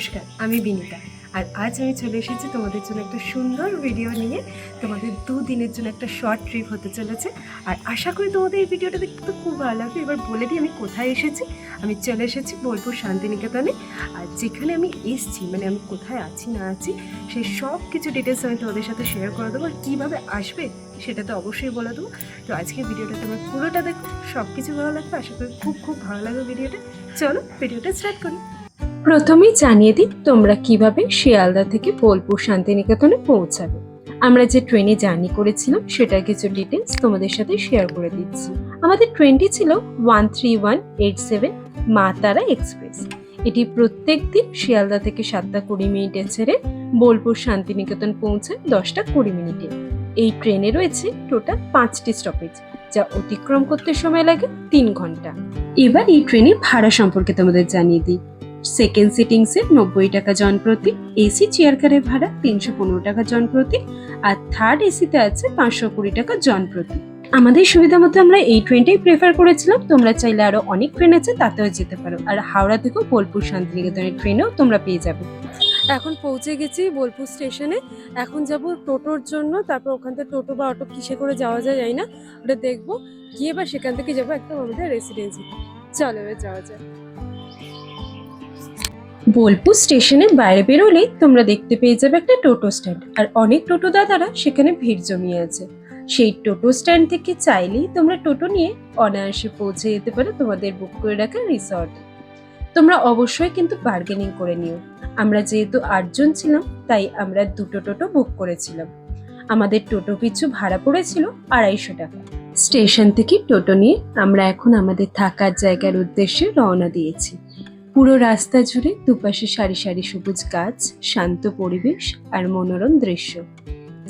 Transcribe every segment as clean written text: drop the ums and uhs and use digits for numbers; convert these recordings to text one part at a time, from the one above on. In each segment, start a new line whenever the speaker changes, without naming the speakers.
নমস্কার, আমি বিনিতা। আর আজ আমি চলে এসেছি তোমাদের জন্য একটা সুন্দর ভিডিও নিয়ে। তোমাদের 2 দিনের জন্য একটা শর্ট ট্রিপ হতে চলেছে। আর আশা করি তোমাদের এই ভিডিওটা দেখতে তো খুব ভালো লাগবে। এবার বলে দিই আমি কোথায় এসেছি। আমি চলে এসেছি বোলপুর শান্তিনিকেতনে। আর যেখানে আমি এসেছি, মানে আমি কোথায় আছি না আছি, সেই সব কিছু ডিটেলস আমি তোমাদের সাথে শেয়ার করে দেবো। আর কীভাবে আসবে সেটা তো অবশ্যই বলে দেবো। তো আজকে ভিডিওটা তোমরা পুরোটা দেখো, সব কিছু ভালো লাগবে। আশা করি খুব খুব ভালো লাগবে ভিডিওটা। চলো ভিডিওটা স্টার্ট করি। প্রথমেই জানিয়ে দিই তোমরা কিভাবে শিয়ালদা থেকে বোলপুর শান্তিনিকেতনে পৌঁছাবে। আমরা যে ট্রেনে জার্নি করেছিলাম সেটার কিছু ডিটেলস তোমাদের সাথে শেয়ার করে দিচ্ছি। আমাদের ট্রেনটি ছিল 13187 মা তারা এক্সপ্রেস। এটি প্রত্যেক দিন শিয়ালদা থেকে 7:20 ছেড়ে বোলপুর শান্তিনিকেতন পৌঁছায় 10:20। এই ট্রেনে রয়েছে টোটাল 5টি স্টপেজ, যা অতিক্রম করতে সময় লাগে 3 ঘন্টা। এবার এই ট্রেনের ভাড়া সম্পর্কে তোমাদের জানিয়ে দিই। সেকেন্ড সিটিংসে 90 টাকা জন প্রতি, এসি চেয়ার কারের ভাড়া 315 টাকা জন প্রতি, আর থার্ড এসিতে আছে 520 টাকা জন প্রতি। আমাদের সুবিধা মতো আমরা এই ট্রেনটাই প্রেফার করেছিলাম। তোমরা চাইলে আরো অনেক ট্রেন আছে, তাতেও যেতে পারো। আর হাওড়া থেকেও বোলপুর শান্তিনিকেতনের ট্রেনেও তোমরা পেয়ে যাবে। এখন পৌঁছে গেছি বোলপুর স্টেশনে। এখন যাব টোটোর জন্য, তারপর ওখান থেকে টোটো বা অটো কিসে করে যাওয়া যায় জানি না, ওটা দেখবো। গিয়ে বা সেখান থেকে যাবো একদম আমাদের রেসিডেন্সি। চলো এবার যাওয়া যায়। বোলপুর স্টেশনের বাইরে বেরোলেই তোমরা দেখতে পেয়ে যাবে একটা টোটো স্ট্যান্ড। আর অনেক টোটো দাদারা সেখানে ভিড় জমিয়ে আছে। সেই টোটো স্ট্যান্ড থেকে চাইলেই তোমরা টোটো নিয়ে অনায়াসে পৌঁছে যেতে পারো তোমাদের বুক করে রাখা রিসর্টে। তোমরা অবশ্যই কিন্তু বার্গেনিং করে নিও। আমরা যেহেতু 8 জন ছিলাম, তাই আমরা 2টো টোটো বুক করেছিলাম। আমাদের টোটো পিছু ভাড়া পড়েছিল 250 টাকা। স্টেশন থেকে টোটো নিয়ে আমরা এখন আমাদের থাকার জায়গার উদ্দেশ্যে রওনা দিয়েছি। পুরো রাস্তা জুড়ে দুপাশে সারি সারি সবুজ গাছ, শান্ত পরিবেশ আর মনোরম দৃশ্য।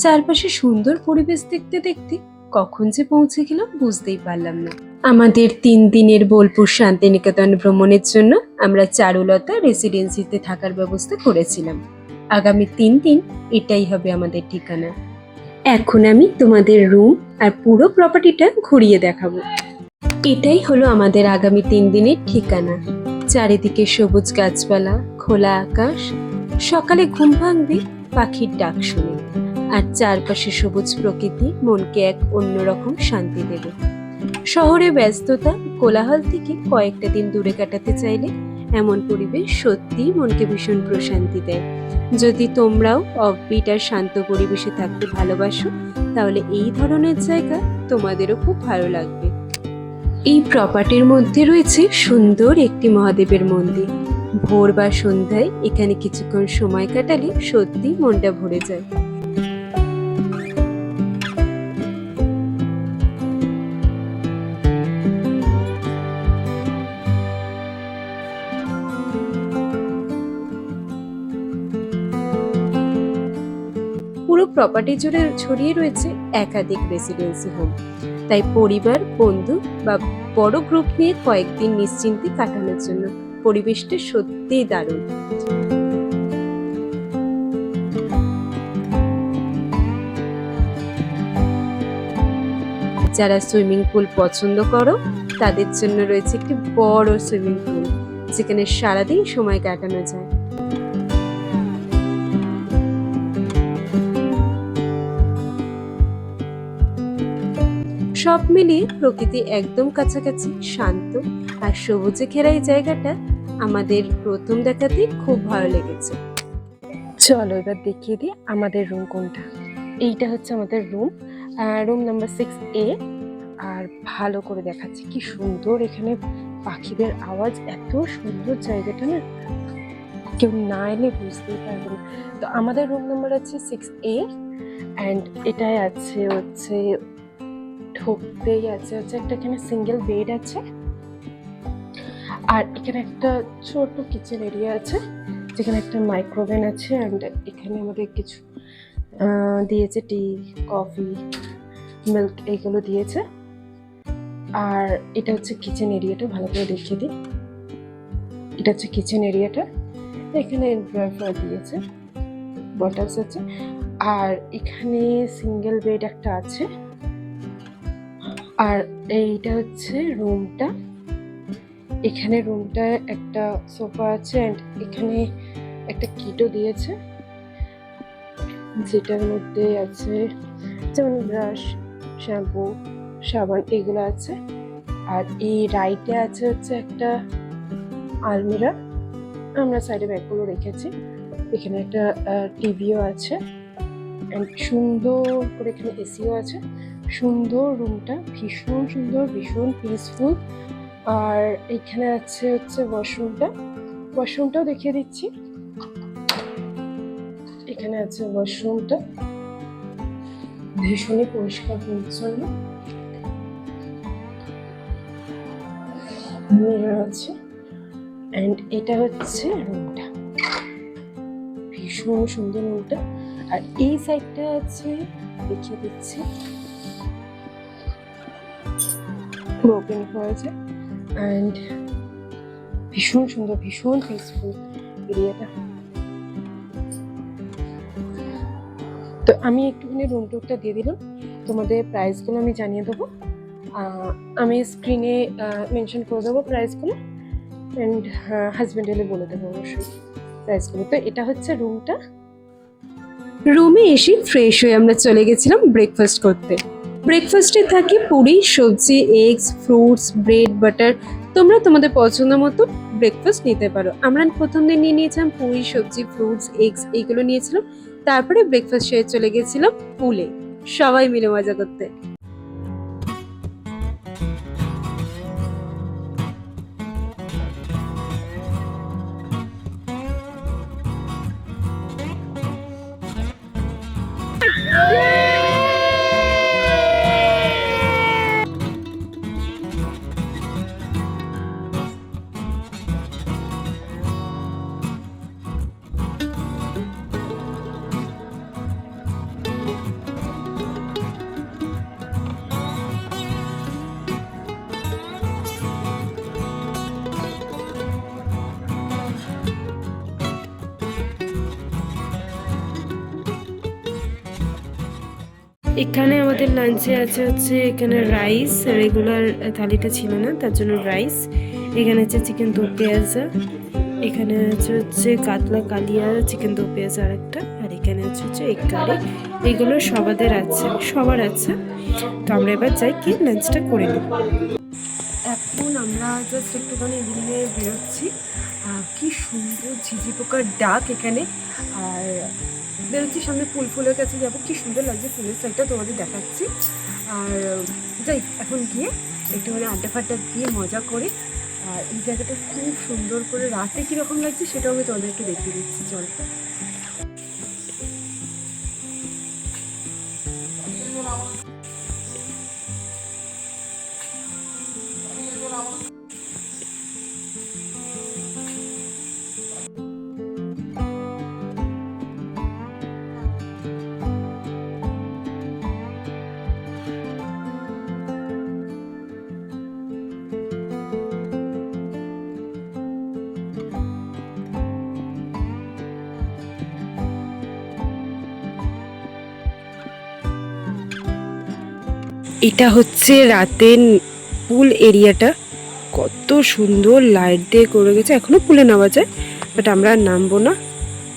চারপাশে সুন্দর পরিবেশ দেখতে দেখতে কখন যে পৌঁছে গেলাম বুঝতেই পারলাম না। আমাদের 3 দিনের বোলপুর শান্তিনিকেতন ভ্রমণের জন্য আমরা চারুলতা রেসিডেন্সিতে থাকার ব্যবস্থা করেছিলাম। আগামী 3 দিন এটাই হবে আমাদের ঠিকানা। এখন আমি তোমাদের রুম আর পুরো প্রপার্টিটা ঘুরিয়ে দেখাবো। এটাই হলো আমাদের আগামী 3 দিনের ঠিকানা। চারিদিকে সবুজ গাছপালা, খোলা আকাশ। সকালে ঘুম ভাঙবে পাখির ডাক শুনে, আর চারপাশে সবুজ প্রকৃতি মনকে এক অন্যরকম শান্তি দেবে। শহরে ব্যস্ততা কোলাহল থেকে কয়েকটা দিন দূরে কাটাতে চাইলে এমন পরিবেশ সত্যি মনকে ভীষণ প্রশান্তি দেয়। যদি তোমরাও অফবিট আর শান্ত পরিবেশে থাকতে ভালোবাসো, তাহলে এই ধরনের জায়গা তোমাদেরও খুব ভালো লাগবে। এই প্রপার্টির মধ্যে রয়েছে সুন্দর একটি মহাদেবের মন্দির। ভোর বা সন্ধ্যায় এখানে কিছুক্ষণ সময় কাটালে সত্যি মনটা ভরে যায়। পুরো প্রপার্টি জুড়ে ছড়িয়ে রয়েছে একাধিক রেসিডেন্সি হোম। তাই পরিবার, বন্ধু বা বড় গ্রুপ নিয়ে কয়েকদিন নিশ্চিন্তে কাটানোর জন্য পরিবেশটা সত্যিই দারুণ। যারা সুইমিং পুল পছন্দ করো, তাদের জন্য রয়েছে একটি বড় সুইমিং পুল, যেখানে সারাদিন সময় কাটানো যায়। সব মিলিয়ে প্রকৃতি একদম কাছাকাছি, শান্ত আর সবুজে ঘেরা এই জায়গাটা আমাদের প্রথম দেখাতেই খুব ভালো লেগেছে। চলো এবার দেখিয়ে দিই আমাদের রুম কোনটা। এইটা হচ্ছে আমাদের রুম নাম্বার 6A। আর ভালো করে দেখাচ্ছি কি সুন্দর এখানে পাখিদের আওয়াজ। এত সুন্দর জায়গাটা না, কেউ না এলে বুঝতেই পারবে না। তো আমাদের রুম নাম্বার আছে 6A, অ্যান্ড এটাই আছে হচ্ছে ঢুকতেই আছে হচ্ছে একটা এখানে সিঙ্গেল বেড আছে। আর এখানে একটা ছোট কিচেন এরিয়া আছে, যেখানে একটা মাইক্রোওভেন আছে। অ্যান্ড এখানে আমাদের কিছু দিয়েছে, টি, কফি, মিল্ক এগুলো দিয়েছে। আর এটা হচ্ছে কিচেন এরিয়াটা, ভালো করে দেখিয়ে দিই। এটা হচ্ছে কিচেন এরিয়াটা। এখানে ড্রয়ার দিয়েছে, বটলস আছে। আর এখানে সিঙ্গেল বেড একটা আছে। আর এইটা হচ্ছে রুমটা। এখানে রুমটায় একটা সোফা আছে, অ্যান্ড এখানে একটা কিটও দিয়েছে, যেটার মধ্যে আছে যেমন ব্রাশ, শ্যাম্পু, সাবান এগুলো আছে। আর এই রাইটে আছে হচ্ছে একটা আলমিরা, আমরা সাইডে ব্যাগগুলো রেখেছি। এখানে একটা টিভিও আছে, অ্যান্ড সুন্দর করে এখানে এসিও আছে। সুন্দর রুমটা, ভীষণ সুন্দর, ভীষণ পিসফুল। আর এখানে আছে হচ্ছে ওয়াশরুমটাও দেখিয়ে দিচ্ছি। এখানে আছে ওয়াশরুমটা, ভীষণই পরিষ্কার পরিচ্ছন্ন। মিরর আছে, অ্যান্ড এটা হচ্ছে রুমটা, ভীষণ সুন্দর রুমটা। আর এই সাইডটা আছে, দেখিয়ে দিচ্ছি, ওপেন হয়েছে, অ্যান্ড ভীষণ সুন্দর, ভীষণ পিসফুল এরিয়াটা। তো আমি একটুখানি রুম টুরটা দিয়ে দিলাম, তোমাদের প্রাইসগুলো আমি জানিয়ে দেবো। আমি স্ক্রিনে মেনশন করে দেবো প্রাইসগুলো, অ্যান্ড হাজব্যান্ড এলে বলে দেবো অবশ্যই প্রাইসগুলো। তো এটা হচ্ছে রুমটা। রুমে এসে ফ্রেশ হয়ে আমরা চলে গেছিলাম ব্রেকফাস্ট করতে। ব্রেকফাস্টে থাকে পুরি, সবজি, এগস, ফ্রুটস, ব্রেড, বাটার। তোমরা তোমাদের পছন্দ মতো ব্রেকফাস্ট নিতে পারো। আমরা প্রথম দিন নিয়ে নিয়েছিলাম পুরি, সবজি, ফ্রুটস, এগস এইগুলো নিয়েছিলাম। তারপরে ব্রেকফাস্ট সেরে চলে গেছিলাম পুলে সবাই মিলে মজা করতে। এখানে আমাদের লাঞ্চে আছে হচ্ছে এখানে রাইস, রেগুলার থালিটা ছিল না তার জন্য রাইস। এখানে আছে চিকেন দো পেঁয়াজা, এখানে আছে হচ্ছে কাতলা কালিয়া, চিকেন দো পেঁয়াজা আরেকটা, আর এখানে আছে হচ্ছে এগ কারি। এগুলো সবার আছে। তো আমরা এবার যাই কি লাঞ্চটা করে নিই। এখন আমরা জাস্ট একটুখানি এদিকে বেরোচ্ছি। কি সুন্দর ঝিঝি পোকার ডাক এখানে। আর বেরোচ্ছি, সামনে ফুলের কাছে যাবো। কি সুন্দর লাগছে ফুলের সাইডটা, তোমাদের দেখাচ্ছি। আর যাই এখন গিয়ে একটুখানি আড্ডা ফাড্ডা দিয়ে মজা করে। আর এই জায়গাটা খুব সুন্দর করে রাতে কীরকম লাগছে সেটাও আমি তোমাদেরকে দেখিয়ে দিচ্ছি। চল। এটা হচ্ছে রাতের পুল এরিয়াটা, কত সুন্দর লাইট দিয়ে করে গেছে। এখনো পুলে নামা যায়, বাট আমরা আর নামবো না,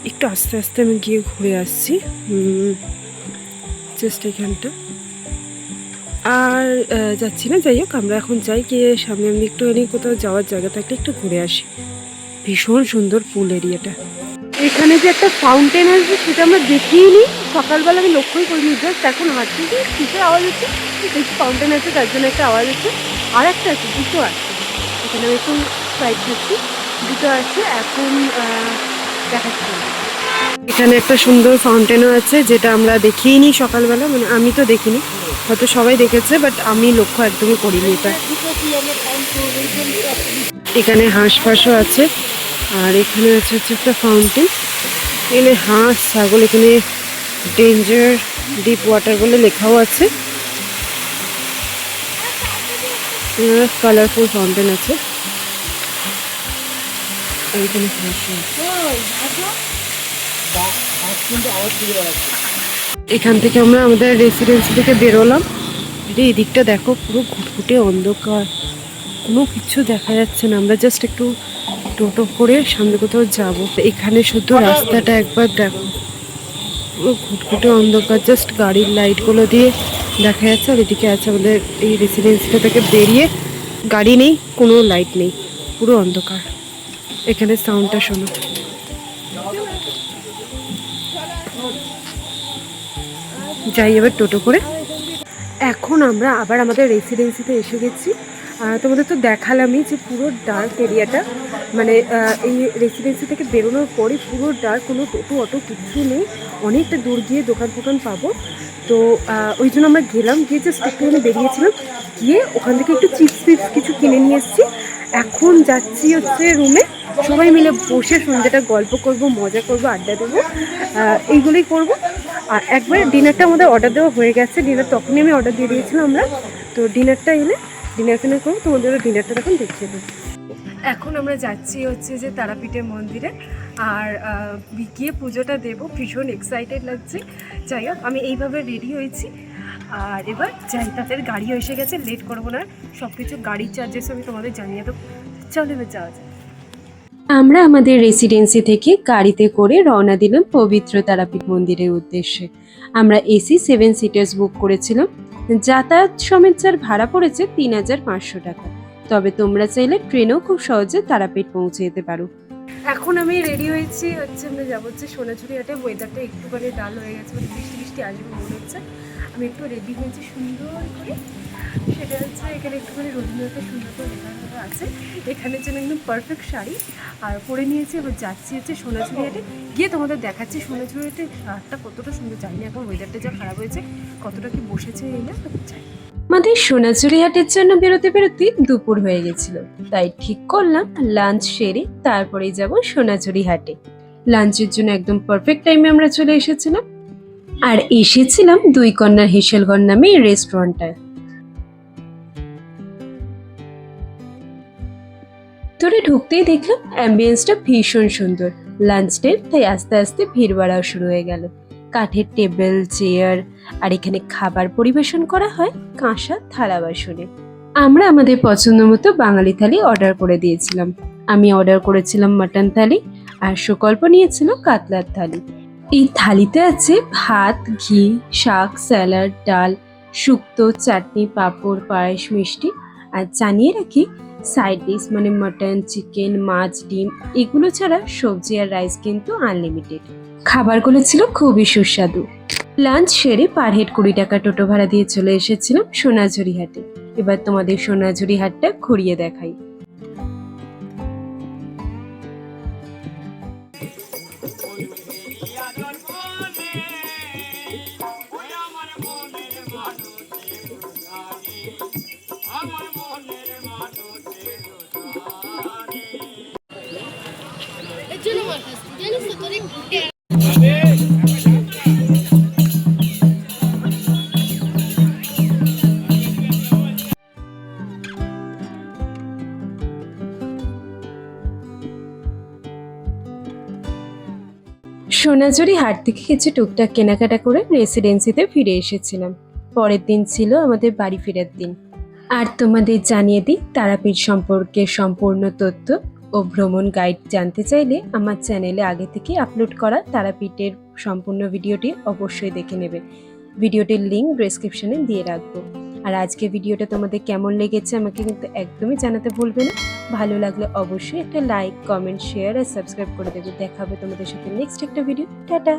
একটু আস্তে আস্তে আমি গিয়ে ঘুরে আসছি জাস্ট এখানটা। আর যাচ্ছি না, যাই হোক আমরা এখন যাই, গিয়ে সামনে আমি একটুখানি কোথাও যাওয়ার জায়গা থাকলে একটু ঘুরে আসি। ভীষণ সুন্দর পুল এরিয়াটা। এখানে যে একটা ফাউন্টেন আছে সেটা আমরা দেখিয়ে নিই, সকালবেলা আমি লক্ষ্যই করিনি, জাস্ট এখন হাঁটছি কি কিসের আওয়াজ হচ্ছে, দেখি ফাউন্টেন আছে তার জন্য একটা আওয়াজ হচ্ছে। আর একটা আছে, দুটো আছে এখানে, আমি এখন সাইড থাকছি, দুটো আছে এখন দেখাচ্ছি। এখানে একটা সুন্দর ফাউন্টেনও আছে যেটা আমরা দেখিয়ে নিই সকালবেলা, মানে আমি তো দেখিনি, হয়তো সবাই দেখেছে বাট আমি লক্ষ্য একদমই করিনি এটা। এখানে হাঁস ফাঁসও আছে, আর এখানে আছে হচ্ছে একটা ফাউন্টেন। এখানে হাঁস, ছাগল, এখানে ডেঞ্জার ডিপ ওয়াটার বলে লেখাও আছে। কালারফুল ফাউন্টেন আছে, আর এখানে হাঁসও আছে। এখান থেকে আমরা আমাদের রেসিডেন্সি থেকে বেরোলাম। এই দিকটা দেখো পুরো ঘুটঘুটে অন্ধকার, কোনো কিছু দেখা যাচ্ছে না। আমরা জাস্ট একটু
টোটো করে সামনে কোথাও যাব। এখানে শুধু রাস্তাটা একবার দেখো, পুরো ঘুটঘুটে অন্ধকার, জাস্ট গাড়ির লাইটগুলো দিয়ে দেখা যাচ্ছে। আর এদিকে আছে আমাদের এই রেসিডেন্সিটা থেকে বেরিয়ে, গাড়ি নেই, কোনো লাইট নেই, পুরো অন্ধকার। এখানে সাউন্ডটা শোনো। যাই এবার টোটো করে। এখন আমরা আবার আমাদের রেসিডেন্সিতে এসে গেছি। তোমাদের তো দেখালামই যে পুরো ডার্ক এরিয়াটা, মানে এই রেসিডেন্সি থেকে বেরোনোর পরে পুরো ডার্ক, কোনো টোটো অটো কিচ্ছু নেই। অনেকটা দূর গিয়ে দোকান ফোকান পাবো। তো ওই জন্য আমরা গেলাম, গিয়ে জাস্ট একটুখানি বেরিয়েছিলাম, গিয়ে ওখান থেকে একটু চিপস ফিপস কিছু কিনে নিয়ে এসেছি। এখন যাচ্ছি হচ্ছে রুমে, সবাই মিলে বসে সন্ধ্যাটা গল্প করব, মজা করব, আড্ডা দেবো, এইগুলোই করব। আর একবারে ডিনারটা আমাদের অর্ডার দেওয়া হয়ে গেছে, ডিনার তখনই আমি অর্ডার দিয়ে দিয়েছিলাম আমরা। তো ডিনারটা এলে ডিনার ফিনার করবো, তোমাদেরও ডিনারটা তখন দেখিয়ে দেবো। এখন আমরা যাচ্ছি হচ্ছে যে তারাপীঠের মন্দিরে, আর গিয়ে পুজোটা দেবো, ভীষণ এক্সাইটেড লাগছে। যাই হোক, আমি এইভাবে রেডি হয়েছি, আর এবার যাই, তাদের গাড়িও এসে গেছে, লেট করবো না। সব কিছু গাড়ির চার্জেস আমি তোমাদের জানিয়ে দেবো। চলো এবার যাওয়া যায়।
আমরা আমাদের রেসিডেন্সি থেকে গাড়িতে করে রওনা দিলাম পবিত্র তারাপীঠ মন্দিরের উদ্দেশ্যে। আমরা এসি 7 সিটার্স বুক করেছিলাম। যাতায়াত সমেত যার ভাড়া পড়েছে 3500 টাকা। তবে তোমরা চাইলে ট্রেনেও খুব সহজে তারাপীঠ পৌঁছে যেতে পারো।
এখন আমি রেডি হয়েছি, হচ্ছে আমরা যাবো হচ্ছে সোনাঝুরি হাটে। ওয়েদারটা একটুখানি ডাল হয়ে গেছে, মানে বৃষ্টি বৃষ্টি আসবে মনে হচ্ছে। আমি একটু রেডি হয়েছি সুন্দর করে, সেটা হচ্ছে এখানে একটুখানি রবীন্দ্রনাথের সুন্দর করে লেখা আছে, এখানের জন্য একদম পারফেক্ট শাড়ি আর পরে নিয়েছি। এবার যাচ্ছি হচ্ছে সোনাঝুরি হাটে, গিয়ে তোমাদের দেখাচ্ছি সোনাঝুরি হাটে হাটটা কতটা সুন্দর। জানি না এখন ওয়েদারটা যা খারাপ হয়েছে, কতটা কি বসেছে এই না চাই।
আমাদের সোনাঝুরি হাটের জন্য বেরোতে বেরোতে দুপুর হয়ে গেছিল, তাই ঠিক করলাম লাঞ্চ সেরে তারপরেই যাব সোনাঝুরি হাটে। লাঞ্চের জন্য একদম পারফেক্ট টাইমে আমরা চলে এসেছিলাম, আর এসেছিলাম দুই কন্যার হেসেলঘর নামে এই রেস্টুরেন্টটায়। তোরে ঢুকতেই দেখলাম অ্যাম্বিয়েন্সটা ভীষণ সুন্দর। লাঞ্চ টাইম, তাই আস্তে আস্তে ভিড় বাড়াও শুরু হয়ে গেল। কাঠের টেবিল, চেয়ার, আর এখানে খাবার পরিবেশন করা হয় কাঁসা থালা বাসনে। আমরা আমাদের পছন্দ মতো বাঙালি থালি অর্ডার করে দিয়েছিলাম। আমি অর্ডার করেছিলাম মাটন থালি, আর সুকল্প নিয়েছিল কাতলার থালি। এই থালিতে আছে ভাত, ঘি, শাক, স্যালাড, ডাল, শুক্তো, চাটনি, পাঁপড়, পায়েস, মিষ্টি। আর জানিয়ে রাখি, সাইড ডিশ মানে মাটন, চিকেন, মাছ, ডিম এগুলো ছাড়া সবজি আর রাইস কিন্তু আনলিমিটেড। খাবারগুলো ছিল খুবই সুস্বাদু। লাঞ্চ সেরে পার হেড 20 টাকা টোটো ভাড়া দিয়ে চলে এসেছিলাম সোনাঝুরি হাটে। এবার তোমাদের সোনাঝুরি হাটটা ঘুরিয়ে দেখাই। সোনাঝুরি হাট থেকে কিছু টুকটাক কেনাকাটা করে রেসিডেন্সিতে ফিরে এসেছিলাম। পরের দিন ছিল আমাদের বাড়ি ফেরার দিন। আর তোমাদের জানিয়ে দিই, তারাপীঠ সম্পর্কে সম্পূর্ণ তথ্য ও ভ্রমণ গাইড জানতে চাইলে আমার চ্যানেলে আগে থেকে আপলোড করা তারাপীঠের সম্পূর্ণ ভিডিওটি অবশ্যই দেখে নেবে। ভিডিওটির লিঙ্ক ডেসক্রিপশনে দিয়ে রাখবো। আর আজকে ভিডিওটা তোমাদের কেমন লেগেছে আমাকে কিন্তু একদমই জানাতে ভুলবে না। ভালো লাগলে অবশ্যই একটা লাইক, কমেন্ট, শেয়ার আর সাবস্ক্রাইব করে দেবে। দেখা হবে তোমাদের সাথে নেক্সট একটা ভিডিও। টাটা।